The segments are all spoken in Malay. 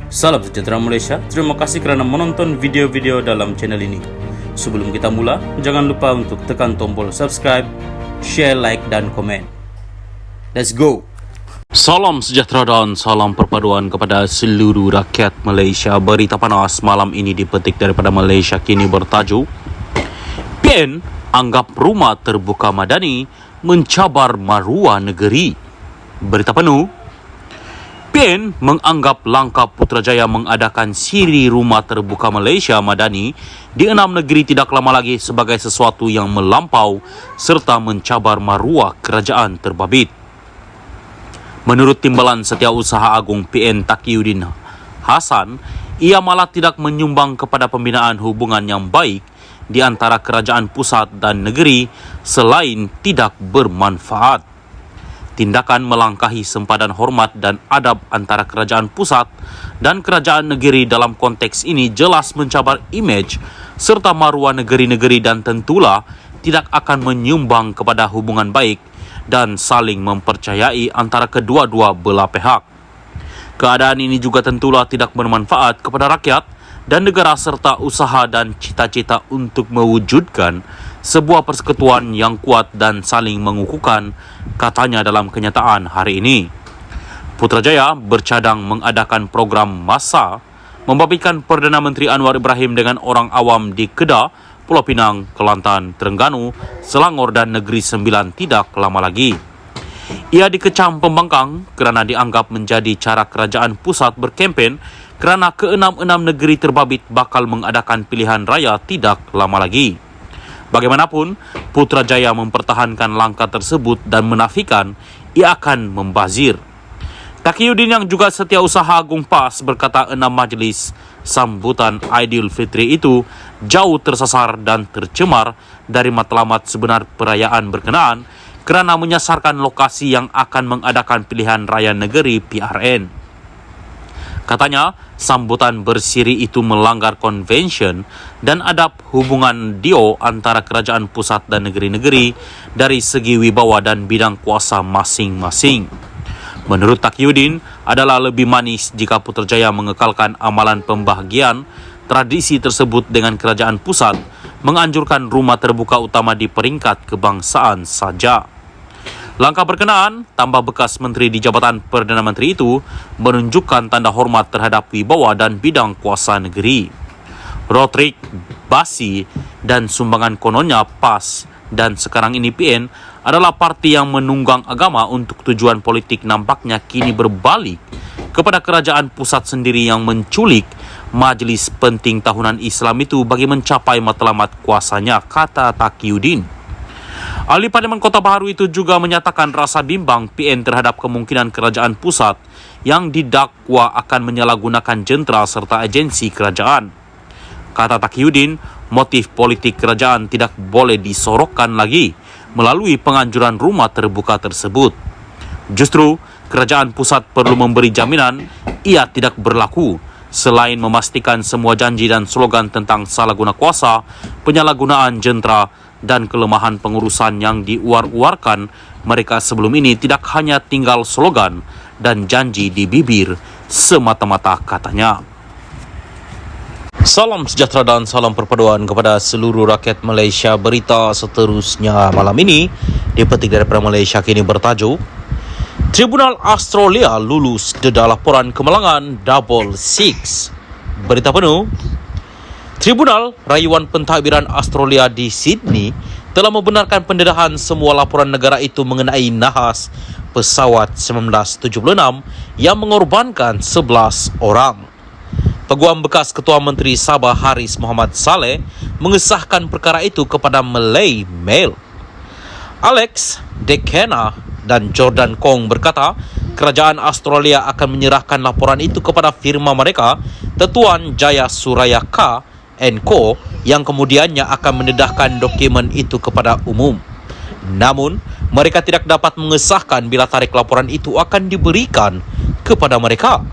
Salam sejahtera Malaysia, terima kasih kerana menonton video-video dalam channel ini. Sebelum kita mula, jangan lupa untuk tekan tombol subscribe, share, like dan komen. Let's go! Salam sejahtera dan salam perpaduan kepada seluruh rakyat Malaysia. Berita panas malam ini dipetik daripada Malaysia Kini bertajuk PN anggap rumah terbuka madani mencabar maruah negeri. Berita penuh, PN menganggap langkah Putrajaya mengadakan siri Rumah Terbuka Malaysia Madani di 6 negeri tidak lama lagi sebagai sesuatu yang melampau serta mencabar maruah kerajaan terbabit. Menurut Timbalan Setiausaha Agung PN Taqiyuddin Hassan, ia malah tidak menyumbang kepada pembinaan hubungan yang baik di antara kerajaan pusat dan negeri selain tidak bermanfaat. Tindakan melangkahi sempadan hormat dan adab antara kerajaan pusat dan kerajaan negeri dalam konteks ini jelas mencabar imej serta maruah negeri-negeri dan tentulah tidak akan menyumbang kepada hubungan baik dan saling mempercayai antara kedua-dua belah pihak. Keadaan ini juga tentulah tidak bermanfaat kepada rakyat dan negara serta usaha dan cita-cita untuk mewujudkan sebuah persekutuan yang kuat dan saling mengukuhkan, katanya dalam kenyataan hari ini. Putrajaya bercadang mengadakan program massa membabitkan Perdana Menteri Anwar Ibrahim dengan orang awam di Kedah, Pulau Pinang, Kelantan, Terengganu, Selangor dan Negeri Sembilan tidak lama lagi. Ia dikecam pembangkang kerana dianggap menjadi cara kerajaan pusat berkempen kerana ke-6 negeri terbabit bakal mengadakan pilihan raya tidak lama lagi. Bagaimanapun, Putrajaya mempertahankan langkah tersebut dan menafikan ia akan membazir. Taqiyuddin yang juga Setiausaha Agung PAS berkata 6 majlis sambutan Aidilfitri itu jauh tersasar dan tercemar dari matlamat sebenar perayaan berkenaan kerana menyasarkan lokasi yang akan mengadakan pilihan raya negeri PRN. Katanya, sambutan bersiri itu melanggar konvensyen dan adab hubungan dio antara kerajaan pusat dan negeri-negeri dari segi wibawa dan bidang kuasa masing-masing. Menurut Taqiyuddin, adalah lebih manis jika Putrajaya mengekalkan amalan pembahagian tradisi tersebut dengan kerajaan pusat menganjurkan rumah terbuka utama di peringkat kebangsaan saja. Langkah berkenaan, tambah bekas menteri di Jabatan Perdana Menteri itu menunjukkan tanda hormat terhadap wibawa dan bidang kuasa negeri. Rodrik, Basi dan sumbangan kononnya PAS dan sekarang ini PN adalah parti yang menunggang agama untuk tujuan politik nampaknya kini berbalik kepada kerajaan pusat sendiri yang menculik majlis penting tahunan Islam itu bagi mencapai matlamat kuasanya, kata Taqiyuddin. Ahli Parlimen Kota Baharu itu juga menyatakan rasa bimbang PN terhadap kemungkinan kerajaan pusat yang didakwa akan menyalahgunakan jentera serta agensi kerajaan. Kata Taqiyuddin, motif politik kerajaan tidak boleh disorokkan lagi melalui penganjuran rumah terbuka tersebut. Justru, kerajaan pusat perlu memberi jaminan ia tidak berlaku selain memastikan semua janji dan slogan tentang salah guna kuasa, penyalahgunaan jentera dan kelemahan pengurusan yang diuar-uarkan mereka sebelum ini tidak hanya tinggal slogan dan janji di bibir semata-mata, katanya. Salam sejahtera dan salam perpaduan kepada seluruh rakyat Malaysia. Berita seterusnya malam ini dipetik daripada Malaysia Kini bertajuk Tribunal Australia lulus dedah laporan kemalangan Double Six. Berita penuh, Tribunal Rayuan Pentadbiran Australia di Sydney telah membenarkan pendedahan semua laporan negara itu mengenai nahas pesawat 1976 yang mengorbankan 11 orang. Peguam bekas Ketua Menteri Sabah Haris Mohamad Saleh mengesahkan perkara itu kepada Malay Mail. Alex Dekena dan Jordan Kong berkata kerajaan Australia akan menyerahkan laporan itu kepada firma mereka, Tetuan Jaya Suraya K & yang kemudiannya akan mendedahkan dokumen itu kepada umum. Namun, mereka tidak dapat mengesahkan bila tarikh laporan itu akan diberikan kepada mereka.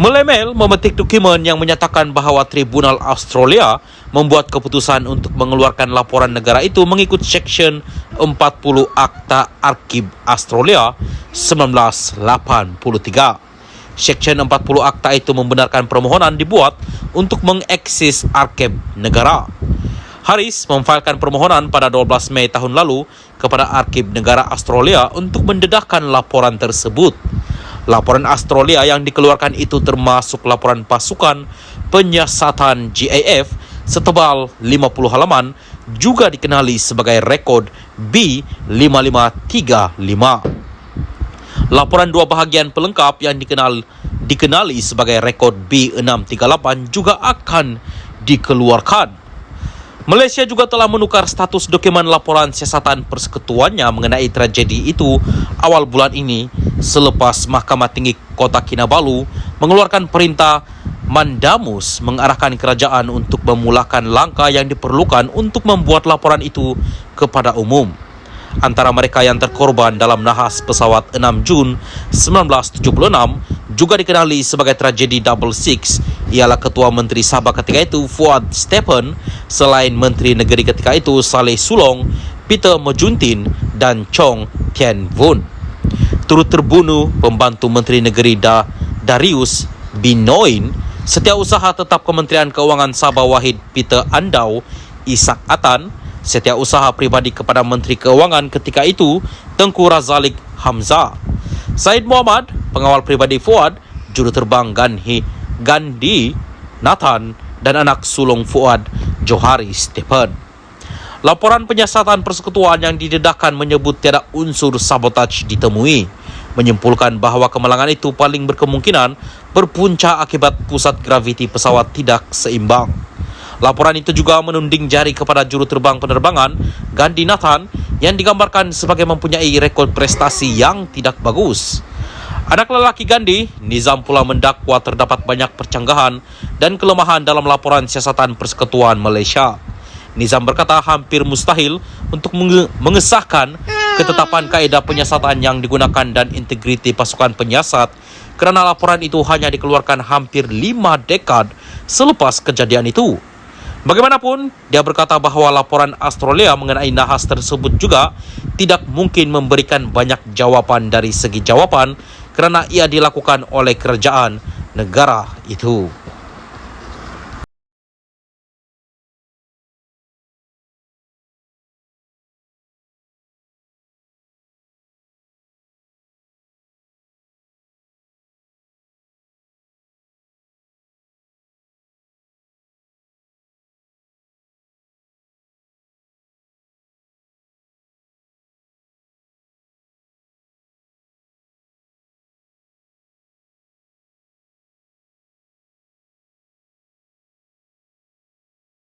Malay Mail memetik dokumen yang menyatakan bahawa Tribunal Australia membuat keputusan untuk mengeluarkan laporan negara itu mengikut Seksyen 40 Akta Arkib Australia 1983. Seksyen 40 akta itu membenarkan permohonan dibuat untuk mengeksis arsip negara. Harris memfailkan permohonan pada 12 Mei tahun lalu kepada Arsip Negara Australia untuk mendedahkan laporan tersebut. Laporan Australia yang dikeluarkan itu termasuk laporan pasukan penyiasatan GAF setebal 50 halaman, juga dikenali sebagai rekod B5535. Laporan dua bahagian pelengkap yang dikenali sebagai rekod B638 juga akan dikeluarkan. Malaysia juga telah menukar status dokumen laporan siasatan persekutuannya mengenai tragedi itu awal bulan ini selepas Mahkamah Tinggi Kota Kinabalu mengeluarkan perintah mandamus mengarahkan kerajaan untuk memulakan langkah yang diperlukan untuk membuat laporan itu kepada umum. Antara mereka yang terkorban dalam nahas pesawat 6 Jun 1976 juga dikenali sebagai tragedi Double Six ialah Ketua Menteri Sabah ketika itu Fuad Stephen, selain Menteri Negeri ketika itu Saleh Sulong, Peter Mojuntin dan Chong Tian Vun. Turut terbunuh pembantu Menteri Negeri Darius Binoin, Setiausaha Tetap Kementerian Keuangan Sabah Wahid Peter Andau, Isak Atan, Setiausaha Pribadi kepada Menteri Keuangan ketika itu Tengku Razalik Hamzah, Said Muhammad, pengawal pribadi Fuad, juruterbang Gandhi Nathan, dan anak sulung Fuad Johari Stephen. Laporan penyiasatan persekutuan yang didedahkan menyebut tiada unsur sabotaj ditemui, menyimpulkan bahawa kemalangan itu paling berkemungkinan berpunca akibat pusat graviti pesawat tidak seimbang. Laporan itu juga menunding jari kepada juruterbang penerbangan Gandhi Nathan yang digambarkan sebagai mempunyai rekod prestasi yang tidak bagus. Anak lelaki Gandhi, Nizam pula mendakwa terdapat banyak percanggahan dan kelemahan dalam laporan siasatan persekutuan Malaysia. Nizam berkata hampir mustahil untuk mengesahkan ketetapan kaedah penyiasatan yang digunakan dan integriti pasukan penyiasat kerana laporan itu hanya dikeluarkan hampir 5 dekad selepas kejadian itu. Bagaimanapun, dia berkata bahawa laporan Australia mengenai nahas tersebut juga tidak mungkin memberikan banyak jawapan dari segi jawapan kerana ia dilakukan oleh kerajaan negara itu.